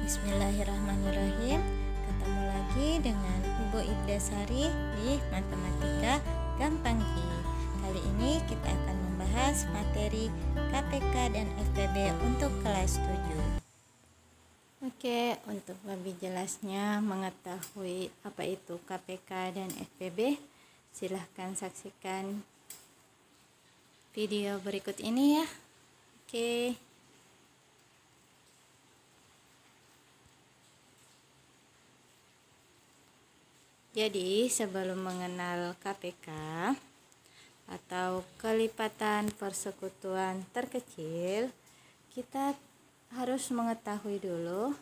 Bismillahirrahmanirrahim. Ketemu lagi dengan Ibu Ibdasari di Matematika Gampang Ki. Kali ini kita akan membahas materi KPK dan FPB untuk kelas 7. Oke, untuk lebih jelasnya mengetahui apa itu KPK dan FPB, silahkan saksikan video berikut ini ya. Oke. Jadi sebelum mengenal KPK atau kelipatan persekutuan terkecil, kita harus mengetahui dulu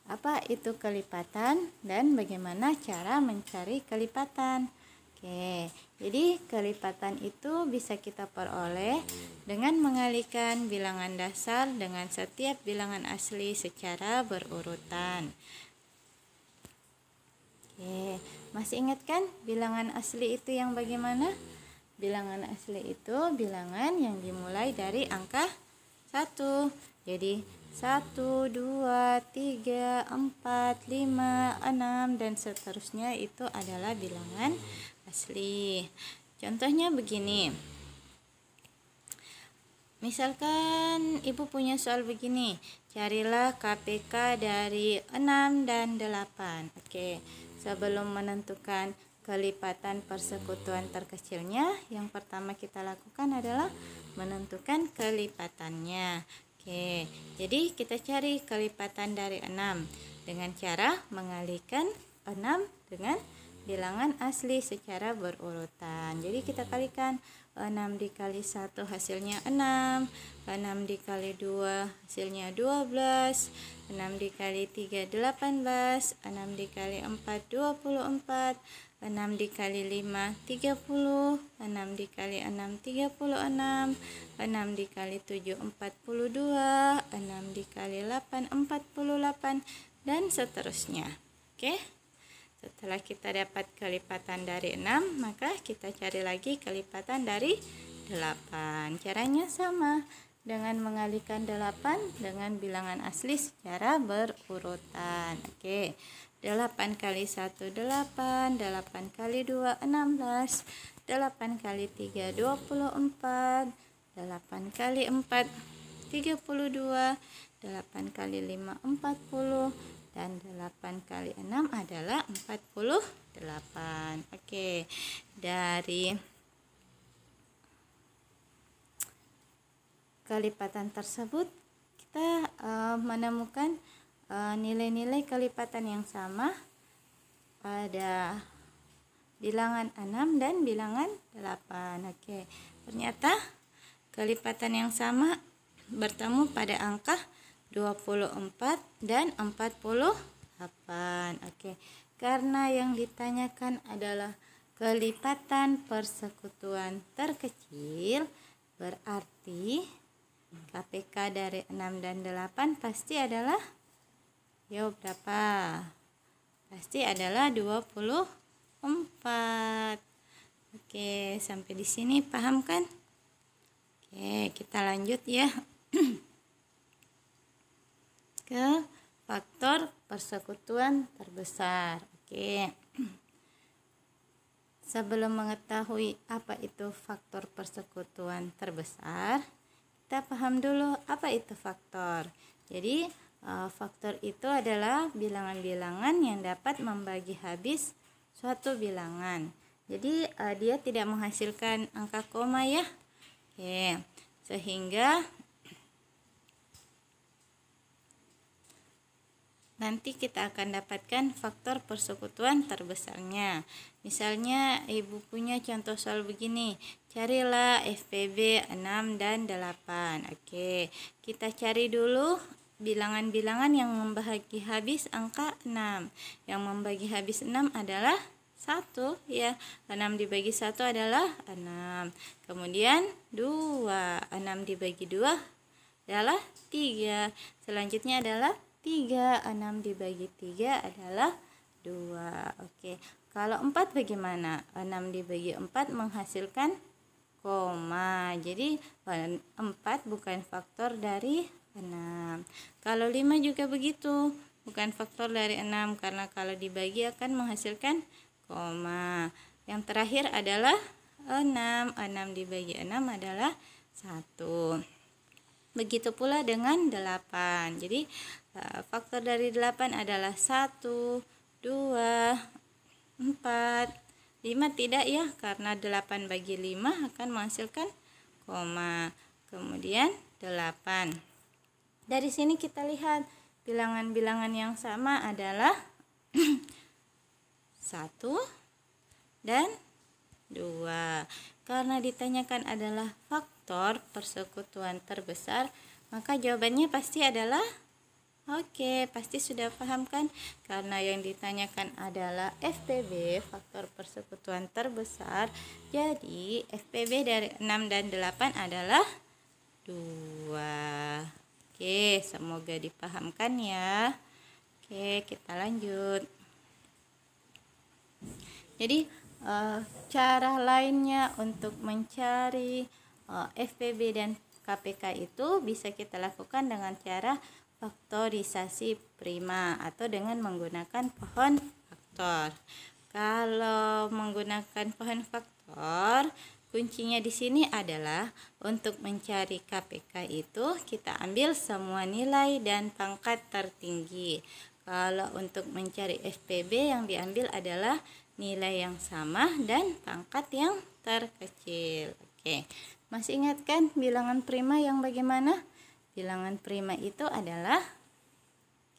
apa itu kelipatan dan bagaimana cara mencari kelipatan. Oke, jadi kelipatan itu bisa kita peroleh dengan mengalikan bilangan dasar dengan setiap bilangan asli secara berurutan. Oke, masih ingat kan bilangan asli itu yang bagaimana? Bilangan asli itu bilangan yang dimulai dari angka 1. Jadi 1, 2, 3, 4, 5, 6 dan seterusnya itu adalah bilangan asli. Contohnya begini. Misalkan Ibu punya soal begini, carilah KPK dari 6 dan 8. Oke, sebelum menentukan kelipatan persekutuan terkecilnya, yang pertama kita lakukan adalah menentukan kelipatannya. Oke, jadi kita cari kelipatan dari 6 dengan cara mengalihkan 6 dengan bilangan asli secara berurutan. Jadi kita kalikan 6 dikali 1 hasilnya 6, 6 dikali 2 hasilnya 12, 6 dikali 3 18, 6 dikali 4 24, 6 dikali 5 30, 6 dikali 6 36, 6 dikali 7 42, 6 dikali 8 48 dan seterusnya. Oke. Setelah kita dapat kelipatan dari 6, maka kita cari lagi kelipatan dari 8. Caranya sama dengan mengalihkan 8 dengan bilangan asli secara berurutan. Oke. 8 kali 1 8, 8 kali 2 16, 8 kali 3 24, 8 kali 4 32, 8 kali 5 40 dan 8 kali 6 adalah 48. Oke, dari kelipatan tersebut kita menemukan nilai-nilai kelipatan yang sama pada bilangan 6 dan bilangan 8. Oke, ternyata kelipatan yang sama bertemu pada angka 24 dan 48. Oke, karena yang ditanyakan adalah kelipatan persekutuan terkecil, berarti KPK dari 6 dan 8 pasti adalah berapa? Pasti adalah 24. Oke, sampai di sini paham kan? Oke, kita lanjut ya. Ke faktor persekutuan terbesar. Oke. Sebelum mengetahui apa itu faktor persekutuan terbesar, kita paham dulu apa itu faktor. Jadi, faktor itu adalah bilangan-bilangan yang dapat membagi habis suatu bilangan. Jadi, dia tidak menghasilkan angka koma ya. Oke. Sehingga nanti kita akan dapatkan faktor persekutuan terbesarnya. Misalnya Ibu punya contoh soal begini, carilah FPB 6 dan 8. Oke, kita cari dulu bilangan-bilangan yang membagi habis angka 6. Yang membagi habis 6 adalah 1 ya. 6 dibagi 1 adalah 6. Kemudian 2, 6 dibagi 2 adalah 3. Selanjutnya adalah 3, 6 dibagi 3 adalah 2. Oke, kalau 4 bagaimana? 6 dibagi 4 menghasilkan koma. Jadi 4 bukan faktor dari 6. Kalau 5 juga begitu. bukan faktor dari 6, karena kalau dibagi akan menghasilkan koma. Yang terakhir adalah 6. 6 dibagi 6 adalah 1. Begitu pula dengan 8. Jadi faktor dari 8 adalah 1, 2, 4, 5 tidak ya, karena 8 bagi 5 akan menghasilkan koma. Kemudian 8. Dari sini kita lihat bilangan-bilangan yang sama adalah 1 dan 2. Karena ditanyakan adalah faktor persekutuan terbesar, maka jawabannya pasti adalah oke, pasti sudah paham kan? Karena yang ditanyakan adalah FPB, faktor persekutuan terbesar. Jadi FPB dari 6 dan 8 adalah 2. Oke, semoga dipahamkan ya. Oke, kita lanjut. Jadi cara lainnya untuk mencari FPB dan KPK itu bisa kita lakukan dengan cara faktorisasi prima atau dengan menggunakan pohon faktor. Kalau menggunakan pohon faktor, kuncinya di sini adalah untuk mencari KPK itu kita ambil semua nilai dan pangkat tertinggi. Kalau untuk mencari FPB yang diambil adalah nilai yang sama dan pangkat yang terkecil. Oke, masih ingat kan bilangan prima yang bagaimana? Bilangan prima itu adalah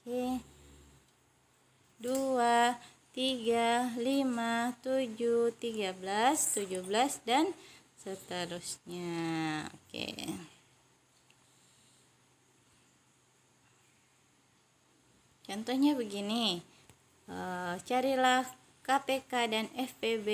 2, 3, 5, 7, 13, 17 dan seterusnya. Oke. Contohnya begini. Carilah KPK dan FPB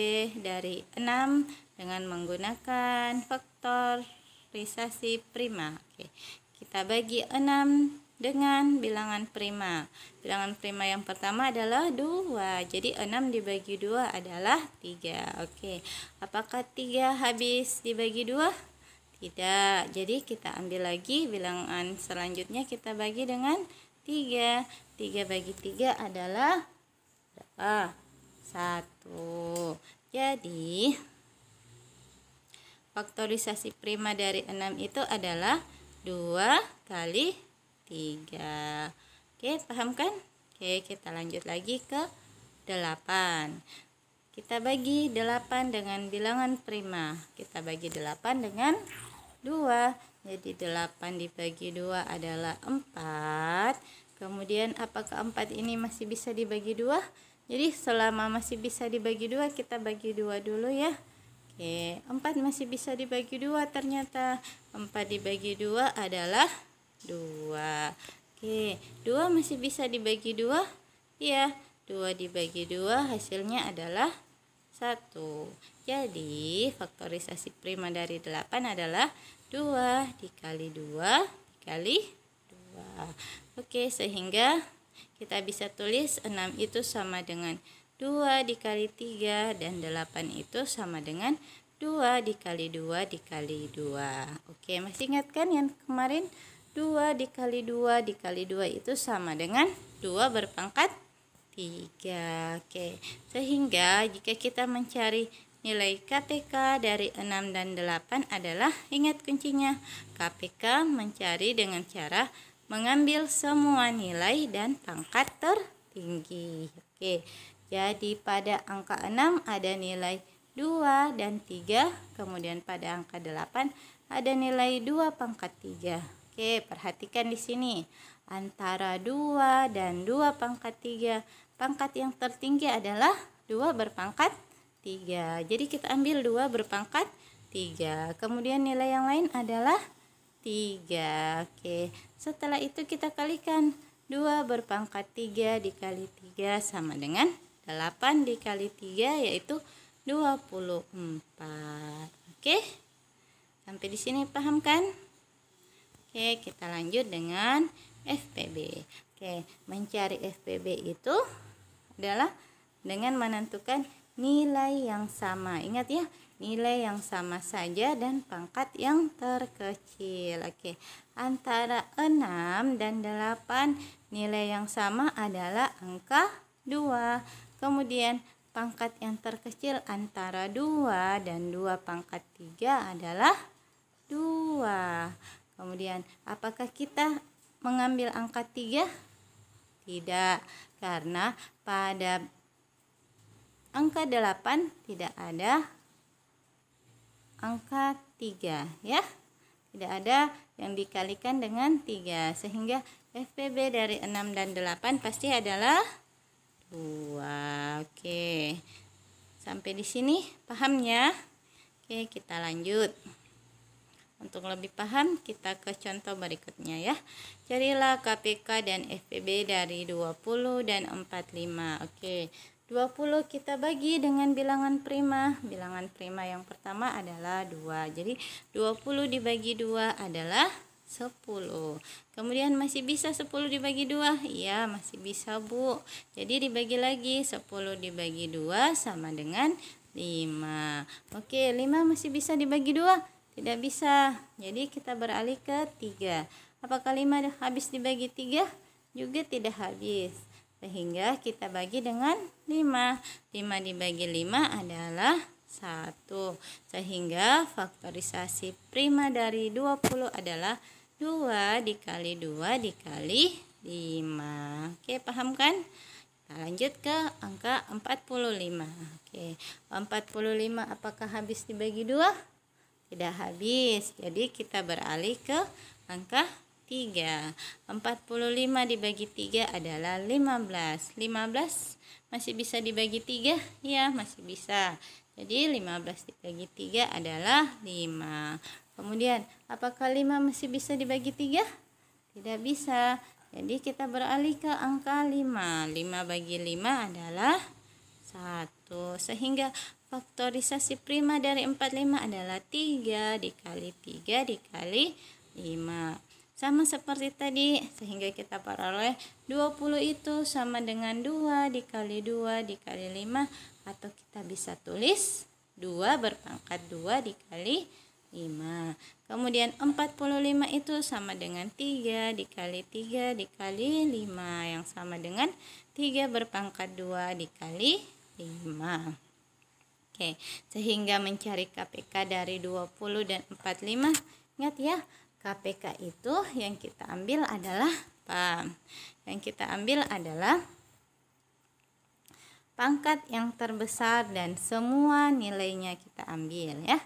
dari 6 dengan menggunakan faktorisasi prima. Oke. Kita bagi 6 dengan bilangan prima. Bilangan prima yang pertama adalah 2. Jadi 6 dibagi 2 adalah 3. Oke. Apakah 3 habis dibagi 2? Tidak. Jadi kita ambil lagi bilangan selanjutnya, kita bagi dengan 3. 3 bagi 3 adalah berapa? 1. Jadi faktorisasi prima dari 6 itu adalah 2 kali 3. Oke, paham kan? Oke, kita lanjut lagi ke 8. Kita bagi 8 dengan bilangan prima. Kita bagi 8 dengan 2. Jadi 8 dibagi 2 adalah 4. Kemudian apakah 4 ini masih bisa dibagi 2? Jadi selama masih bisa dibagi 2, kita bagi 2 dulu ya. Oke, 4 masih bisa dibagi 2 ternyata. 4 dibagi 2 adalah 2. Oke, 2 masih bisa dibagi 2? Iya, 2 dibagi 2 hasilnya adalah 1. Jadi faktorisasi prima dari 8 adalah 2 dikali 2 dikali 2. Oke, sehingga kita bisa tulis 6 itu sama dengan 2 dikali 3 dan 8 itu sama dengan 2 dikali 2 dikali 2. Oke, masih ingat kan yang kemarin? 2 dikali 2 dikali 2 itu sama dengan 2 berpangkat 3. Oke, sehingga jika kita mencari nilai KPK dari 6 dan 8 adalah, ingat kuncinya, KPK mencari dengan cara mengambil semua nilai dan pangkat tertinggi. Oke, jadi pada angka 6 ada nilai 2 dan 3, kemudian pada angka 8 ada nilai 2 pangkat 3. Oke, perhatikan di sini. Antara 2 dan 2 pangkat 3, pangkat yang tertinggi adalah 2 berpangkat 3. Jadi kita ambil 2 berpangkat 3. Kemudian nilai yang lain adalah 3. Oke, setelah itu kita kalikan. 2 berpangkat 3 dikali 3 sama dengan 8 dikali 3, yaitu 24. Oke, sampai di sini paham kan? Oke, kita lanjut dengan FPB. Oke, mencari FPB itu adalah dengan menentukan nilai yang sama. Ingat ya, nilai yang sama saja dan pangkat yang terkecil. Oke, antara 6 dan 8 nilai yang sama adalah angka 2. Kemudian pangkat yang terkecil antara 2 dan 2 pangkat 3 adalah 2. Kemudian apakah kita mengambil angka 3? Tidak, karena pada angka 8 tidak ada angka 3 ya. Tidak ada yang dikalikan dengan 3, sehingga FPB dari 6 dan 8 pasti adalah 2. Oke. Sampai di sini paham ya? Oke, kita lanjut. Untuk lebih paham, kita ke contoh berikutnya ya. Carilah KPK dan FPB dari 20 dan 45. Oke. 20 kita bagi dengan bilangan prima. Bilangan prima yang pertama adalah 2. Jadi 20 dibagi 2 adalah 10. Kemudian masih bisa 10 dibagi 2? Iya, masih bisa, Bu. Jadi dibagi lagi. 10 dibagi 2 sama dengan 5. Oke, 5 masih bisa dibagi 2? Tidak bisa. Jadi kita beralih ke 3. Apakah 5 habis dibagi 3? Juga tidak habis. Sehingga kita bagi dengan 5. 5 dibagi 5 adalah 1. Sehingga faktorisasi prima dari 20 adalah 2 dikali 2 dikali 5. Oke, paham kan? Kita lanjut ke angka 45. Oke, 45 apakah habis dibagi 2? Tidak habis. Jadi kita beralih ke angka 3. 45 dibagi 3 adalah 15. 15 masih bisa dibagi 3? Ya, masih bisa. Jadi 15 dibagi 3 adalah 5. Kemudian, apakah 5 masih bisa dibagi 3? Tidak bisa. Jadi kita beralih ke angka 5. 5 bagi 5 adalah 1. Sehingga faktorisasi prima dari 45 adalah 3 dikali 3 dikali 5. Sama seperti tadi, sehingga kita peroleh 20 itu sama dengan 2 dikali 2 dikali 5, atau kita bisa tulis 2 berpangkat 2 dikali 5. Kemudian 45 itu sama dengan 3 dikali 3 dikali 5, yang sama dengan 3 berpangkat 2 dikali 5. Oke, sehingga mencari KPK dari 20 dan 45, ingat ya, KPK itu yang kita ambil adalah apa? Yang kita ambil adalah pangkat yang terbesar dan semua nilainya kita ambil ya.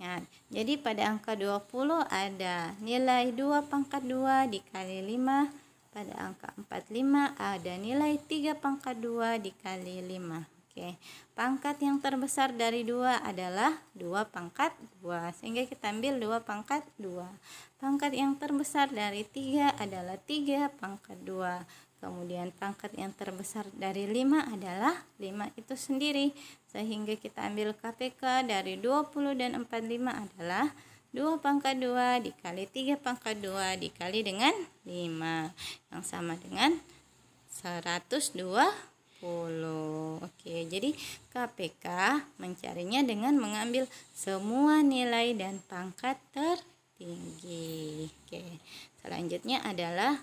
Ya, jadi pada angka 20 ada nilai 2 pangkat 2 dikali 5. Pada angka 45 ada nilai 3 pangkat 2 dikali 5. Oke, pangkat yang terbesar dari 2 adalah 2 pangkat 2, sehingga kita ambil 2 pangkat 2. Pangkat yang terbesar dari 3 adalah 3 pangkat 2. Kemudian pangkat yang terbesar dari 5 adalah 5 itu sendiri, sehingga kita ambil KPK dari 20 dan 45 adalah 2 pangkat 2 dikali 3 pangkat 2 dikali dengan 5, yang sama dengan 120. Oke, jadi KPK mencarinya dengan mengambil semua nilai dan pangkat tertinggi. Oke, selanjutnya adalah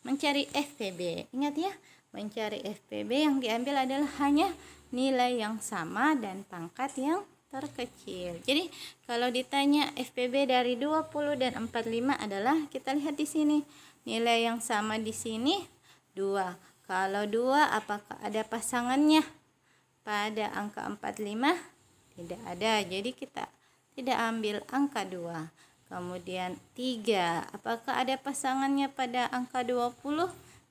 mencari FPB. Ingat ya, mencari FPB yang diambil adalah hanya nilai yang sama dan pangkat yang terkecil. Jadi kalau ditanya FPB dari 20 dan 45 adalah, kita lihat di sini. Nilai yang sama di sini 2. Kalau 2, apakah ada pasangannya pada angka 45? Tidak ada. Jadi kita tidak ambil angka 2. Kemudian 3, apakah ada pasangannya pada angka 20?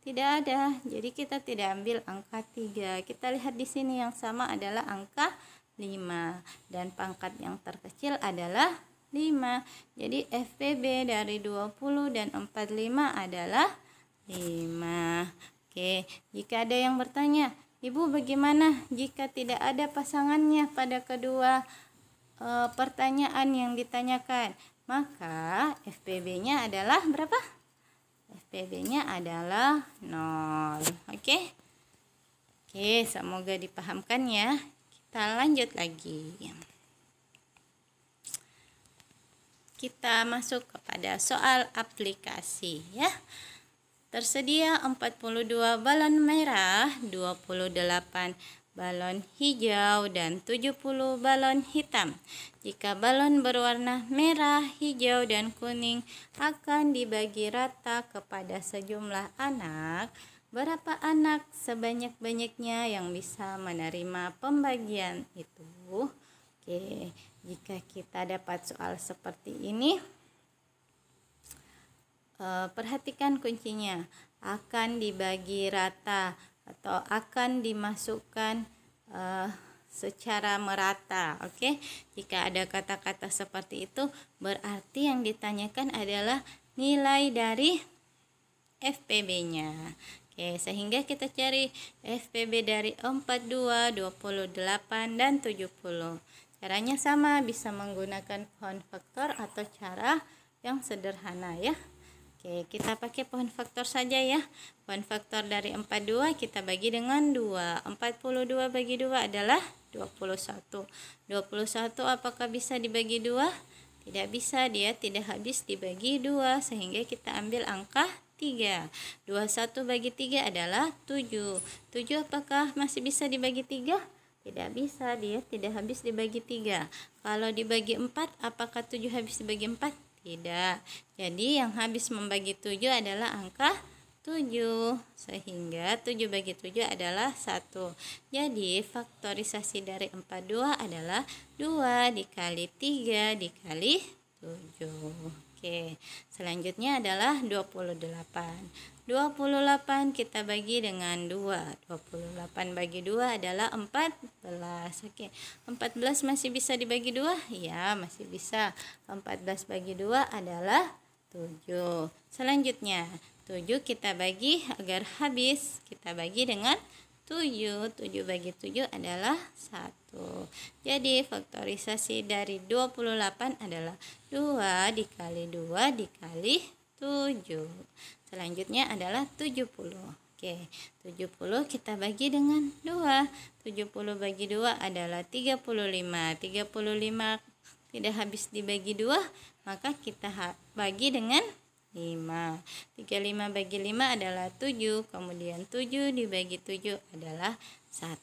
Tidak ada. Jadi kita tidak ambil angka 3. Kita lihat di sini yang sama adalah angka 5 dan pangkat yang terkecil adalah 5. Jadi FPB dari 20 dan 45 adalah 5. Oke, jika ada yang bertanya, Ibu bagaimana jika tidak ada pasangannya pada kedua pertanyaan yang ditanyakan? Maka FPB-nya adalah berapa? FPB-nya adalah 0. Oke? Oke, semoga dipahamkan ya. Kita lanjut lagi. kita masuk kepada soal aplikasi ya. Tersedia 42 balon merah, 28 balon hijau, dan 70 balon hitam. Jika balon berwarna merah, hijau, dan kuning akan dibagi rata kepada sejumlah anak, berapa anak sebanyak-banyaknya yang bisa menerima pembagian itu? Oke, jika kita dapat soal seperti ini, perhatikan kuncinya, akan dibagi rata atau akan dimasukkan secara merata. Oke, jika ada kata-kata seperti itu, berarti yang ditanyakan adalah nilai dari FPB-nya. Oke, sehingga kita cari FPB dari 42, 28, dan 70. Caranya sama, bisa menggunakan pohon faktor atau cara yang sederhana ya. Oke, kita pakai pohon faktor saja ya. Pohon faktor dari 42 kita bagi dengan 2. 42 bagi 2 adalah 21. 21 apakah bisa dibagi 2? Tidak bisa, dia tidak habis dibagi 2, sehingga kita ambil angka 3. 21 bagi 3 adalah 7. 7 apakah masih bisa dibagi 3? Tidak bisa, dia tidak habis dibagi 3. Kalau dibagi 4, apakah 7 habis dibagi 4? Tidak. Jadi yang habis membagi 7 adalah angka 7. Sehingga 7 bagi 7 adalah 1. Jadi faktorisasi dari 42 adalah 2 dikali 3 dikali 7. Oke, selanjutnya adalah 28. 28 kita bagi dengan 2. 28 bagi 2 adalah 14. Oke, 14 masih bisa dibagi 2? Ya, masih bisa. 14 bagi 2 adalah 7. Selanjutnya, 7 kita bagi agar habis. Kita bagi dengan 7. 7 bagi 7 adalah 1. Jadi faktorisasi dari 28 adalah 2 dikali 2 dikali 7. Selanjutnya adalah 70. Oke, 70 kita bagi dengan 2. 70 bagi 2 adalah 35. 35 tidak habis dibagi 2, maka kita bagi dengan 5. 35 bagi 5 adalah 7. Kemudian 7 dibagi 7 adalah 1.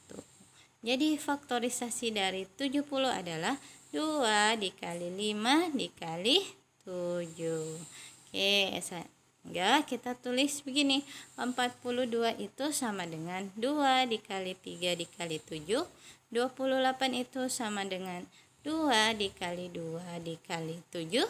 Jadi faktorisasi dari 70 adalah 2 dikali 5 dikali 7. Oke, sehingga kita tulis begini, 42 itu sama dengan 2 dikali 3 dikali 7. 28 itu sama dengan 2 dikali 2 dikali 7.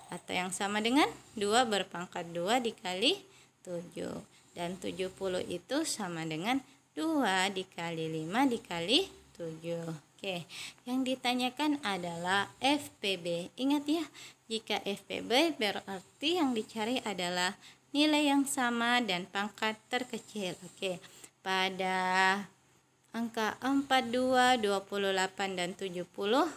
Atau yang sama dengan 2 berpangkat 2 dikali 7. Dan 70 itu sama dengan 2 dikali 5 dikali 7. Oke, yang ditanyakan adalah FPB. Ingat ya, jika FPB berarti yang dicari adalah nilai yang sama dan pangkat terkecil. Oke, pada angka 42, 28, dan 70,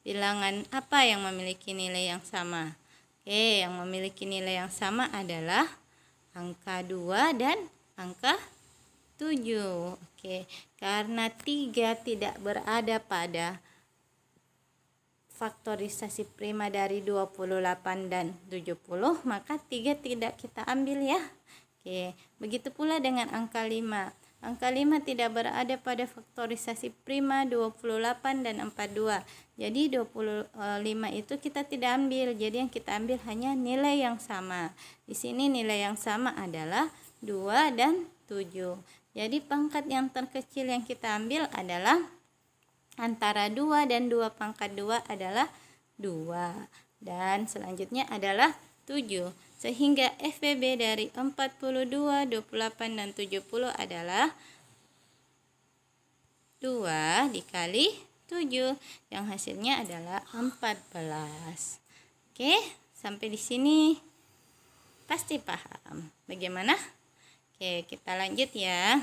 bilangan apa yang memiliki nilai yang sama? Oke, yang memiliki nilai yang sama adalah angka 2 dan angka 7. Oke, karena 3 tidak berada pada faktorisasi prima dari 28 dan 70, maka 3 tidak kita ambil ya. Oke, begitu pula dengan angka 5. Angka 5 tidak berada pada faktorisasi prima 28 dan 42. Jadi 25 itu kita tidak ambil. Jadi yang kita ambil hanya nilai yang sama. Di sini nilai yang sama adalah 2 dan 7. Jadi pangkat yang terkecil yang kita ambil adalah antara 2 dan 2 pangkat 2 adalah 2. Dan selanjutnya adalah 7. Sehingga FPB dari 42, 28, dan 70 adalah 2 dikali 7. Yang hasilnya adalah 14. Oke, sampai di sini pasti paham. Bagaimana? Oke, kita lanjut ya.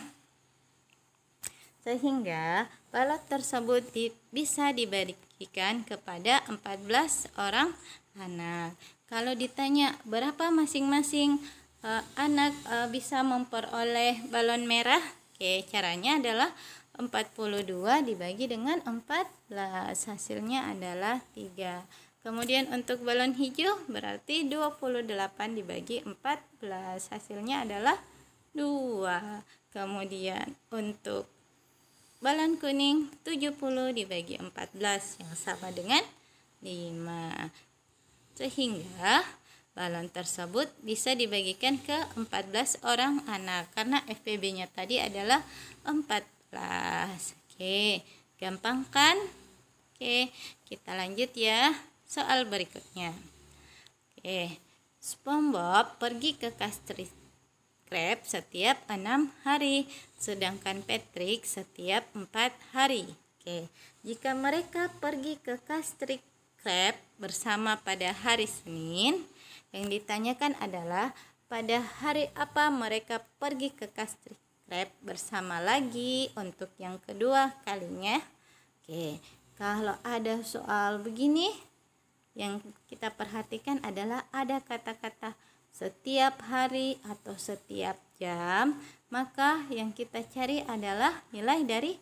Sehingga balot tersebut bisa dibagikan kepada 14 orang anak. Kalau ditanya berapa masing-masing anak bisa memperoleh balon merah, oke, caranya adalah 42 dibagi dengan 14, hasilnya adalah 3. Kemudian untuk balon hijau berarti 28 dibagi 14. Hasilnya adalah 2. Kemudian untuk balon kuning 70 dibagi 14 yang sama dengan 5. Sehingga balon tersebut bisa dibagikan ke 14 orang anak karena FPB-nya tadi adalah 14. Oke, gampang kan? Oke, kita lanjut ya. Soal berikutnya. Oke, SpongeBob pergi ke Krusty Krab setiap 6 hari, sedangkan Patrick setiap 4 hari. Oke, jika mereka pergi ke Krusty Krab bersama pada hari Senin, yang ditanyakan adalah pada hari apa mereka pergi ke Krusty Krab bersama lagi untuk yang kedua kalinya. Oke, kalau ada soal begini, yang kita perhatikan adalah ada kata-kata setiap hari atau setiap jam, maka yang kita cari adalah nilai dari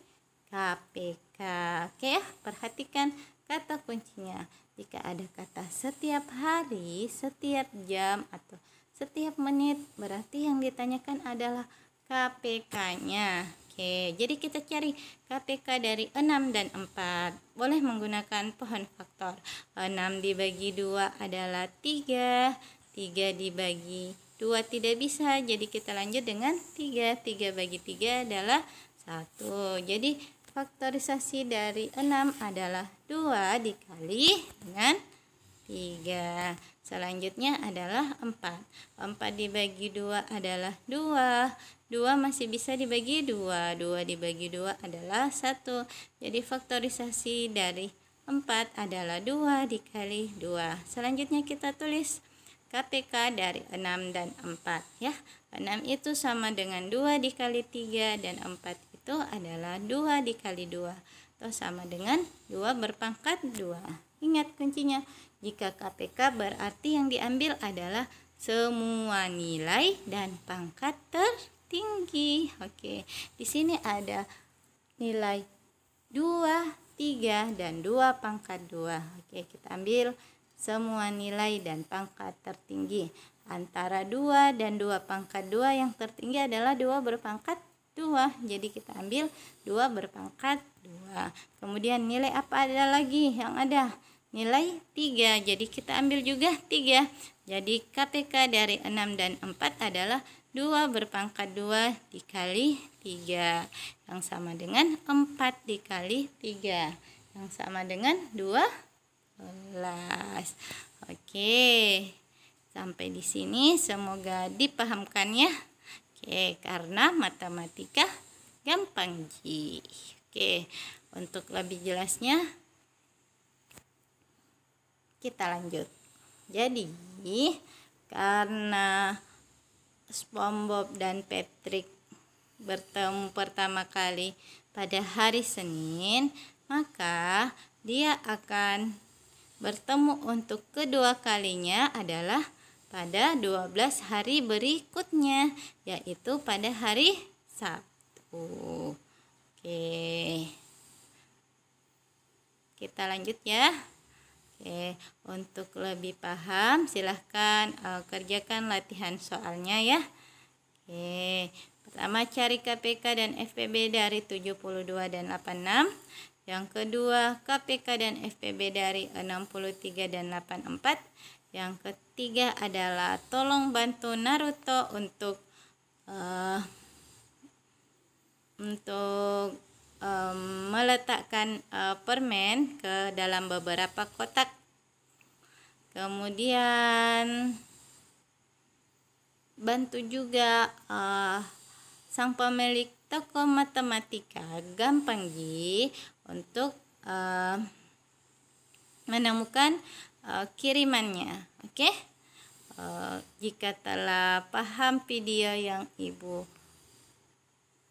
KPK. Oke ya, perhatikan kata kuncinya. Jika ada kata setiap hari, setiap jam, atau setiap menit, berarti yang ditanyakan adalah KPK-nya. Oke, jadi kita cari KPK dari 6 dan 4. Boleh menggunakan pohon faktor. 6 dibagi 2 adalah 3. 3 dibagi 2 tidak bisa, jadi kita lanjut dengan 3. 3 bagi 3 adalah 1. Jadi faktorisasi dari 6 adalah 2 dikali dengan 3. Selanjutnya adalah 4. 4 dibagi 2 adalah 2. 2 masih bisa dibagi 2. 2 dibagi 2 adalah 1. Jadi faktorisasi dari 4 adalah 2 dikali 2. Selanjutnya kita tulis KPK dari 6 dan 4 ya. 6 itu sama dengan 2 dikali 3 dan 4 itu adalah 2 dikali 2 atau sama dengan 2 berpangkat 2. Ingat kuncinya, jika KPK berarti yang diambil adalah semua nilai dan pangkat tertinggi. Oke, di sini ada nilai 2, 3 dan 2 pangkat 2. Oke, kita ambil semua nilai dan pangkat tertinggi. Antara 2 dan 2 pangkat 2 yang tertinggi adalah 2 berpangkat 2. Jadi kita ambil 2 berpangkat 2. Kemudian nilai apa ada lagi yang ada? Nilai 3. Jadi kita ambil juga 3. Jadi KPK dari 6 dan 4 adalah 2 berpangkat 2 dikali 3. Yang sama dengan 4 dikali 3. Yang sama dengan 12. Oke, sampai di sini semoga dipahamkan ya. Oke, karena matematika gampang Ji. Oke, untuk lebih jelasnya kita lanjut. Jadi, karena SpongeBob dan Patrick bertemu pertama kali pada hari Senin, maka dia akan bertemu untuk kedua kalinya adalah pada 12 hari berikutnya, yaitu pada hari Sabtu. Oke, kita lanjut ya. Oke, untuk lebih paham silahkan kerjakan latihan soalnya ya. Oke, pertama cari KPK dan FPB dari 72 dan 86. Yang kedua, KPK dan FPB dari 63 dan 84. Yang ketiga adalah tolong bantu Naruto untuk meletakkan permen ke dalam beberapa kotak. Kemudian bantu juga sang pemilik toko matematika gampang Ji untuk menemukan kirimannya. Oke, jika telah paham video yang Ibu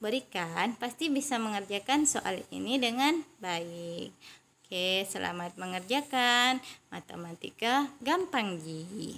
berikan, pasti bisa mengerjakan soal ini dengan baik. Oke, selamat mengerjakan. Matematika gampang Ji.